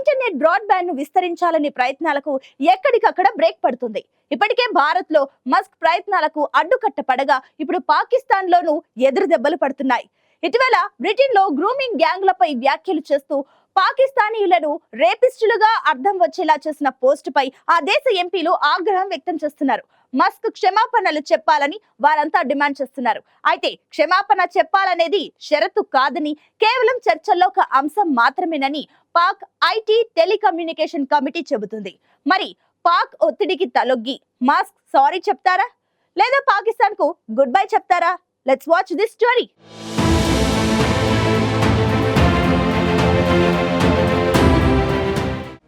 Internet broadband ను విస్తరించాలనే ప్రయత్నాలకు ఎక్కడికక్కడ బ్రేక్ పడుతుంది. ఇప్పటికే భారత్ లో మస్క్ ప్రయత్నాలకు అడ్డుకట్ట పడగా ఇప్పుడు పాకిస్తాన్ లోనూ ఎదురు దెబ్బలు పడుతున్నాయి. ఇటీవల బ్రిటన్ లో గ్రూమింగ్ గ్యాంగ్లపై వ్యాఖ్యలు చేస్తూ పాకిస్తానీయులను రేపిస్టులుగా అర్థం వచ్చేలా చేసిన పోస్ట్ పై ఆ దేశ ఎంపీలు ఆగ్రహం వ్యక్తం చేస్తున్నారు. మస్క్ క్షమాపణలు చెప్పాలని వారంతా డిమాండ్ చేస్తున్నారు. అయితే క్షమాపణ చెప్పాలనేది షరతు కాదని, కేవలం చర్చల్లో ఒక అంశం మాత్రమేనని పాక్ ఐటీ టెలికమ్యూనికేషన్ కమిటీ చెబుతుంది. మరి పాక్ ఒత్తిడికి తలొగ్గి మస్క్ సారీ చెప్తారా, లేదా పాకిస్తాన్ కు గుడ్ బై చెప్తారా? Let's watch this story.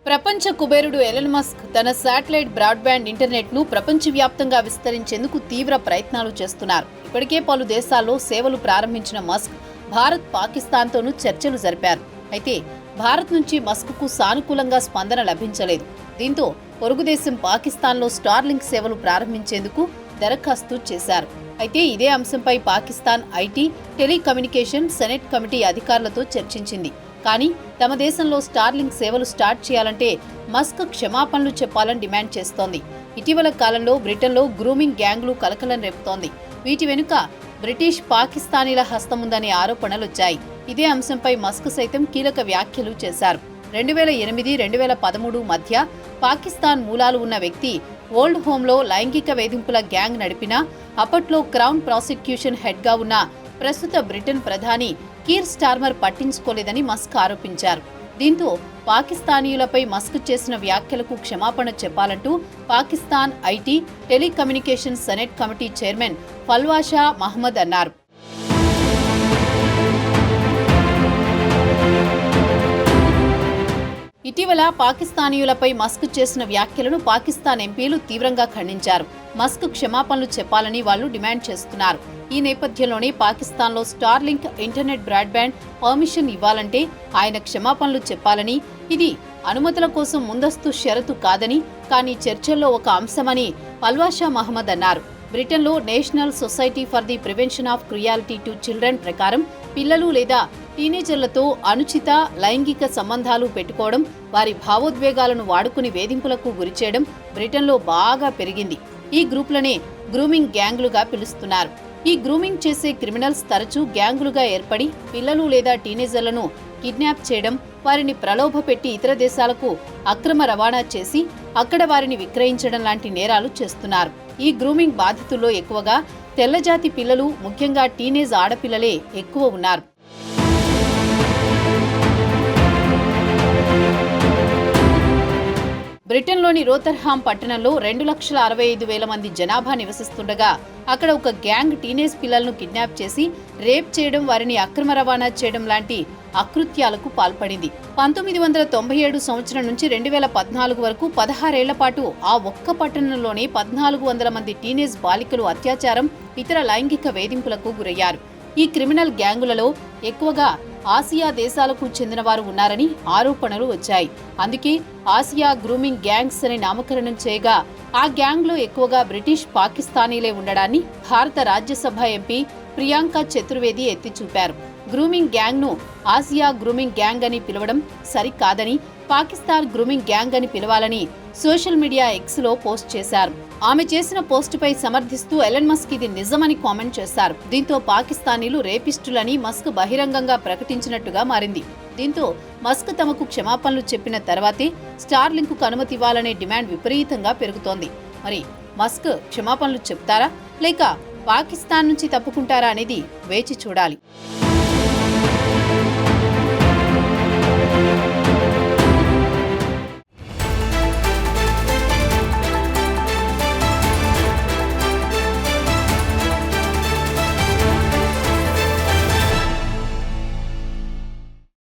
ప్రపంచ కుబేరుడు ఎలన్ మస్క్ తన శాటిలైట్ బ్రాడ్బ్యాండ్ ఇంటర్నెట్ ను ప్రపంచవ్యాప్తంగా విస్తరించేందుకు తీవ్ర ప్రయత్నాలు చేస్తున్నారు. ఇప్పటికే పలు దేశాల్లో సేవలు ప్రారంభించిన మస్క్ భారత్, పాకిస్తాన్తోనూ చర్చలు జరిపారు. అయితే భారత్ నుంచి మస్క్ కు సానుకూలంగా స్పందన లభించలేదు. దీంతో పొరుగుదేశం పాకిస్తాన్లో స్టార్లింక్ సేవలు ప్రారంభించేందుకు దరఖాస్తు చేశారు. అయితే ఇదే అంశంపై Pakistan IT telecommunication senate committee అధికారులతో చర్చించింది. కానీ తమ దేశంలో స్టార్లింక్ సేవలు స్టార్ట్ చేయాలంటే మస్క్ క్షమాపణలు చెప్పాలని డిమాండ్ చేస్తోంది. ఇటీవల కాలంలో బ్రిటన్లో గ్రూమింగ్ గ్యాంగ్లు కలకలం రేపుతోంది. వీటి వెనుక బ్రిటిష్, పాకిస్తానీల హస్తముందనే ఆరోపణలొచ్చాయి. ఇదే అంశంపై మస్క్ సైతం కీలక వ్యాఖ్యలు చేశారు. 2008-2013 మధ్య పాకిస్తాన్ మూలాలు ఉన్న వ్యక్తి ఓల్డ్ హోంలో లైంగిక వేధింపుల గ్యాంగ్ నడిపినా అప్పట్లో క్రౌన్ ప్రాసిక్యూషన్ హెడ్గా ఉన్న ప్రస్తుత బ్రిటన్ ప్రధాని కీర్ స్టార్మర్ పట్టించుకోలేదని మస్క్ ఆరోపించారు. దీంతో పాకిస్తానీయులపై మస్క్ చేసిన వ్యాఖ్యలకు క్షమాపణ చెప్పాలంటూ Pakistan IT telecommunication senate committee chairman Palwasha Mohammad అన్నారు. ఇటీవల పాకిస్తానీయులపై మస్క్ చేసిన వ్యాఖ్యలను పాకిస్తాన్ ఎంపీలు తీవ్రంగా ఖండించారు. మస్క్ క్షమాపణలు చెప్పాలని వాళ్లు డిమాండ్ చేస్తున్నారు. ఈ నేపథ్యంలోనే పాకిస్తాన్లో స్టార్లింక్ ఇంటర్నెట్ బ్రాడ్బ్యాండ్ పర్మిషన్ ఇవ్వాలంటే ఆయన క్షమాపణలు చెప్పాలని, ఇది అనుమతుల కోసం ముందస్తు షరతు కాదని, కానీ చర్చల్లో ఒక అంశమని ఫల్వాషా మహ్మద్ అన్నారు. బ్రిటన్లో national society for the prevention of cruelty to children ప్రకారం పిల్లలు లేదా టీనేజర్లతో అనుచిత లైంగిక సంబంధాలు పెట్టుకోవడం, వారి భావోద్వేగాలను వాడుకుని వేధింపులకు గురిచేయడం బ్రిటన్లో బాగా పెరిగింది. ఈ గ్రూపులనే గ్రూమింగ్ గ్యాంగులుగా పిలుస్తున్నారు. ఈ గ్రూమింగ్ చేసే క్రిమినల్స్ తరచూ గ్యాంగులుగా ఏర్పడి పిల్లలు లేదా టీనేజర్లను కిడ్నాప్ చేయడం, వారిని ప్రలోభపెట్టి ఇతర దేశాలకు అక్రమ రవాణా చేసి అక్కడ వారిని విక్రయించడం లాంటి నేరాలు చేస్తున్నారు. ఈ గ్రూమింగ్ బాధితుల్లో ఎక్కువగా తెల్లజాతి పిల్లలు, ముఖ్యంగా టీనేజ్ ఆడపిల్లలే ఎక్కువ ఉన్నారు. బ్రిటన్లోని రోథర్హామ్ పట్టణంలో 2,65,000 మంది జనాభా నివసిస్తుండగా అక్కడ ఒక గ్యాంగ్ టీనేజ్ పిల్లలను కిడ్నాప్ చేసి రేప్ చేయడం, వారిని అక్రమ రవాణా చేయడం లాంటి అకృత్యాలకు పాల్పడింది. 1997 సంవత్సరం నుంచి 2014 వరకు 16 ఏళ్ల పాటు ఆ ఒక్క పట్టణంలోనే 1,400 మంది టీనేజ్ బాలికలు అత్యాచారం, ఇతర లైంగిక వేధింపులకు గురయ్యారు. ఈ క్రిమినల్ గ్యాంగులలో ఎక్కువగా ఆసియా దేశాలకు చెందినవారు ఉన్నారని ఆరోపణలు వచ్చాయి. అందుకే ఆసియా గ్రూమింగ్ గ్యాంగ్స్ అని నామకరణం చేయగా ఆ గ్యాంగ్లో ఎక్కువగా బ్రిటిష్, పాకిస్తానీలే ఉండడాన్ని భారత రాజ్యసభ ఎంపీ ప్రియాంక చతుర్వేది ఎత్తిచూపారు. గ్రూమింగ్ గ్యాంగ్ను ఆసియా గ్రూమింగ్ గ్యాంగ్ అని పిలవడం సరికాదని, పాకిస్తాన్ గ్రూమింగ్ గ్యాంగ్ అని పిలవాలని సోషల్ మీడియా ఎక్స్లో పోస్ట్ చేశారు. ఆమె చేసిన పోస్టుపై సమర్థిస్తూ ఎలన్ మస్క్ ఇది నిజమని కామెంట్ చేశారు. దీంతో పాకిస్తానీలు రేపిస్టులని మస్క్ బహిరంగంగా ప్రకటించినట్టుగా మారింది. దీంతో మస్క్ తమకు క్షమాపణలు చెప్పిన తర్వాతే స్టార్లింక్ కు అనుమతి ఇవ్వాలనే డిమాండ్ విపరీతంగా పెరుగుతోంది. మరి మస్క్ క్షమాపణలు చెప్తారా, లేక పాకిస్తాన్ నుంచి తప్పుకుంటారా అనేది వేచి చూడాలి.